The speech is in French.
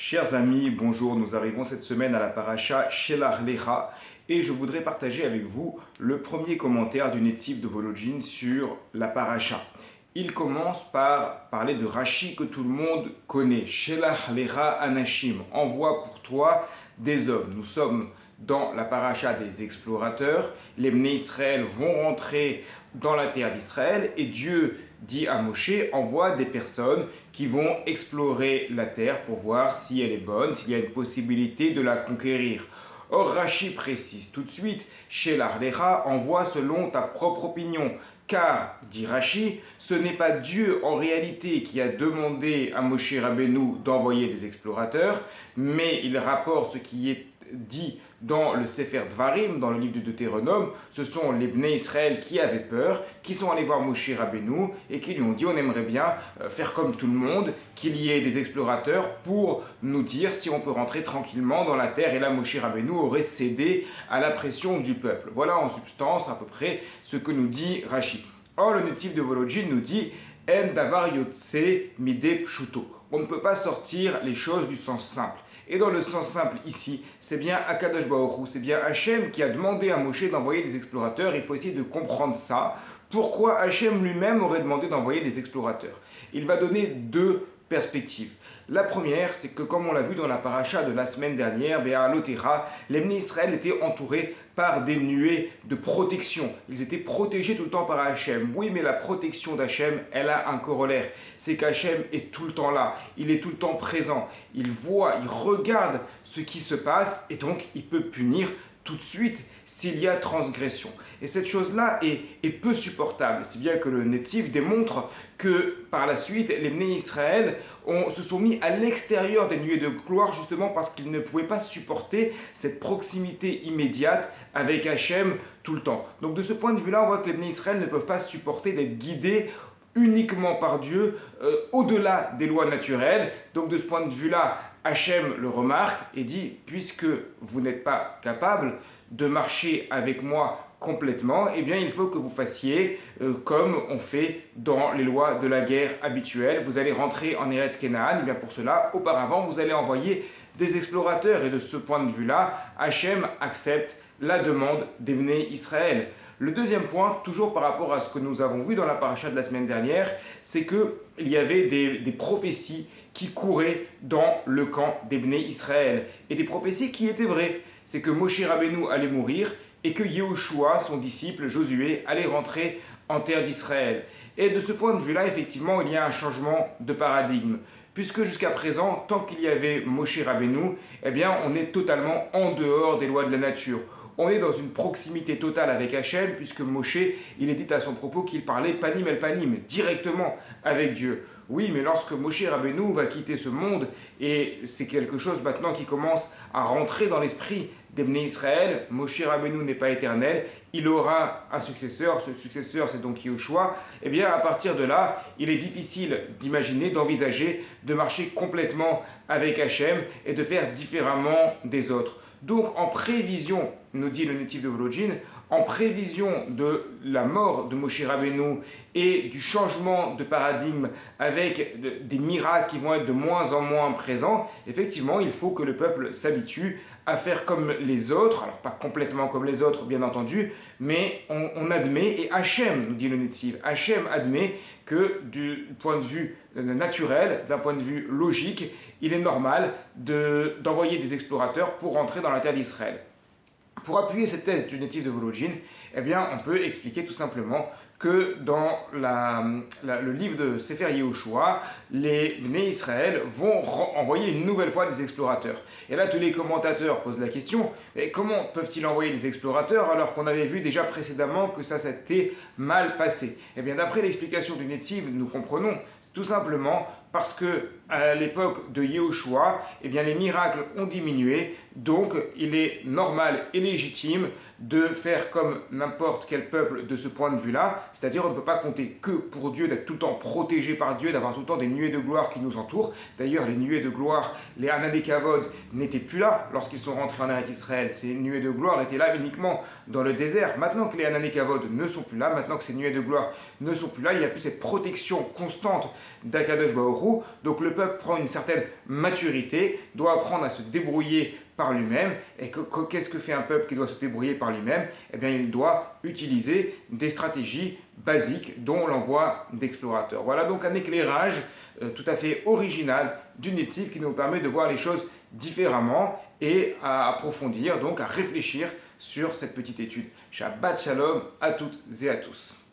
Chers amis, bonjour, nous arrivons cette semaine à la paracha Shelach Lecha et je voudrais partager avec vous le premier commentaire du Netziv de Volodjine sur la paracha. Il commence par parler de Rashi que tout le monde connaît, Shelach Lecha Anashim, envoie pour toi des hommes. Nous sommes dans la paracha des explorateurs, les Bnei Israël vont rentrer dans la terre d'Israël et Dieu dit à Moshe, envoie des personnes qui vont explorer la terre pour voir si elle est bonne, s'il y a une possibilité de la conquérir. Or Rashi précise tout de suite, Shelach Lecha, envoie selon ta propre opinion. Car, dit Rashi, ce n'est pas Dieu en réalité qui a demandé à Moshe Rabbeinu d'envoyer des explorateurs, mais il rapporte ce qui est dit dans le Sefer Dvarim, dans le livre de Deutéronome. Ce sont les Bnei Israël qui avaient peur, qui sont allés voir Moshe Rabbeinu et qui lui ont dit on aimerait bien faire comme tout le monde, qu'il y ait des explorateurs pour nous dire si on peut rentrer tranquillement dans la terre. Et là Moshe Rabbeinu aurait cédé à la pression du peuple. Voilà en substance à peu près ce que nous dit Rashi. Or le Netziv de Volodjine nous dit En davar yotse mide pshuto. On ne peut pas sortir les choses du sens simple. Et dans le sens simple ici, c'est bien Akadosh Baruch Hu, c'est bien Hachem qui a demandé à Moshe d'envoyer des explorateurs. Il faut essayer de comprendre ça. Pourquoi Hachem lui-même aurait demandé d'envoyer des explorateurs? Il va donner deux perspectives. La première, c'est que comme on l'a vu dans la paracha de la semaine dernière, Bé'alotera, les Bnei Israël étaient entourés par des nuées de protection. Ils étaient protégés tout le temps par Hachem. Oui, mais la protection d'Hachem, elle a un corollaire. C'est qu'Hachem est tout le temps là. Il est tout le temps présent. Il voit, il regarde ce qui se passe et donc il peut punir tout de suite s'il y a transgression. Et cette chose-là est peu supportable, si bien que le Netziv démontre que par la suite, les Bnei Israël se sont mis à l'extérieur des nuées de gloire justement parce qu'ils ne pouvaient pas supporter cette proximité immédiate avec Hachem tout le temps. Donc de ce point de vue-là, on voit que les Bnei Israël ne peuvent pas supporter d'être guidés uniquement par Dieu, au-delà des lois naturelles. Donc de ce point de vue-là, Hachem le remarque et dit, puisque vous n'êtes pas capable de marcher avec moi complètement, eh bien il faut que vous fassiez comme on fait dans les lois de la guerre habituelles. Vous allez rentrer en Eretz Kenaan, et bien pour cela, auparavant, vous allez envoyer des explorateurs. Et de ce point de vue-là, Hachem accepte la demande des Bnei Israël. Le deuxième point, toujours par rapport à ce que nous avons vu dans la paracha de la semaine dernière, c'est qu'il y avait des prophéties qui couraient dans le camp des Bnei Israël. Et des prophéties qui étaient vraies. C'est que Moshe Rabbeinu allait mourir et que Yehoshua, son disciple Josué, allait rentrer en terre d'Israël. Et de ce point de vue-là, effectivement, il y a un changement de paradigme. Puisque jusqu'à présent, tant qu'il y avait Moshe Rabbeinu, eh bien, on est totalement en dehors des lois de la nature. On est dans une proximité totale avec Hachem, puisque Moshe, il est dit à son propos qu'il parlait panim el panim, directement avec Dieu. Oui, mais lorsque Moshe Rabbeinu va quitter ce monde, et c'est quelque chose maintenant qui commence à rentrer dans l'esprit des Bnei Israël, Moshe Rabbeinu n'est pas éternel, il aura un successeur, ce successeur c'est donc Yehoshua, et bien à partir de là, il est difficile d'imaginer, d'envisager, de marcher complètement avec Hachem et de faire différemment des autres. Donc en prévision, nous dit le Netziv de Volodjine, en prévision de la mort de Moshe Rabbeinu et du changement de paradigme avec des miracles qui vont être de moins en moins présents, effectivement, il faut que le peuple s'habitue à faire comme les autres, alors pas complètement comme les autres, bien entendu, mais on admet, et Hachem, nous dit le Netziv, Hachem admet que du point de vue naturel, d'un point de vue logique, il est normal d'envoyer des explorateurs pour rentrer dans la terre d'Israël. Pour appuyer cette thèse du Netziv de Volodjine, eh bien, on peut expliquer tout simplement que dans le livre de Sefer Yehoshua, les Bnei Israël vont envoyer une nouvelle fois des explorateurs. Et là, tous les commentateurs posent la question, mais comment peuvent-ils envoyer des explorateurs alors qu'on avait vu déjà précédemment que ça s'était mal passé? Eh bien, d'après l'explication du Netziv, nous comprenons, c'est tout simplement parce que à l'époque de Yehoshua, eh bien, les miracles ont diminué, donc il est normal et légitime de faire comme n'importe quel peuple de ce point de vue-là, c'est-à-dire on ne peut pas compter que pour Dieu, d'être tout le temps protégé par Dieu, d'avoir tout le temps des nuées de gloire qui nous entourent. D'ailleurs, les nuées de gloire, les Ananekavod, n'étaient plus là lorsqu'ils sont rentrés en Eretz Israël. Ces nuées de gloire étaient là uniquement dans le désert. Maintenant que les Ananekavod ne sont plus là, maintenant que ces nuées de gloire ne sont plus là, il n'y a plus cette protection constante d'Akadosh Baruch Hu. Donc le peuple prend une certaine maturité, doit apprendre à se débrouiller par lui-même. Et qu'est-ce que fait un peuple qui doit se débrouiller par lui-même? Eh bien, il doit utiliser des stratégies basiques, dont l'envoi d'explorateurs. Voilà donc un éclairage tout à fait original du Netziv qui nous permet de voir les choses différemment et à approfondir, donc à réfléchir sur cette petite étude. Shabbat Shalom à toutes et à tous.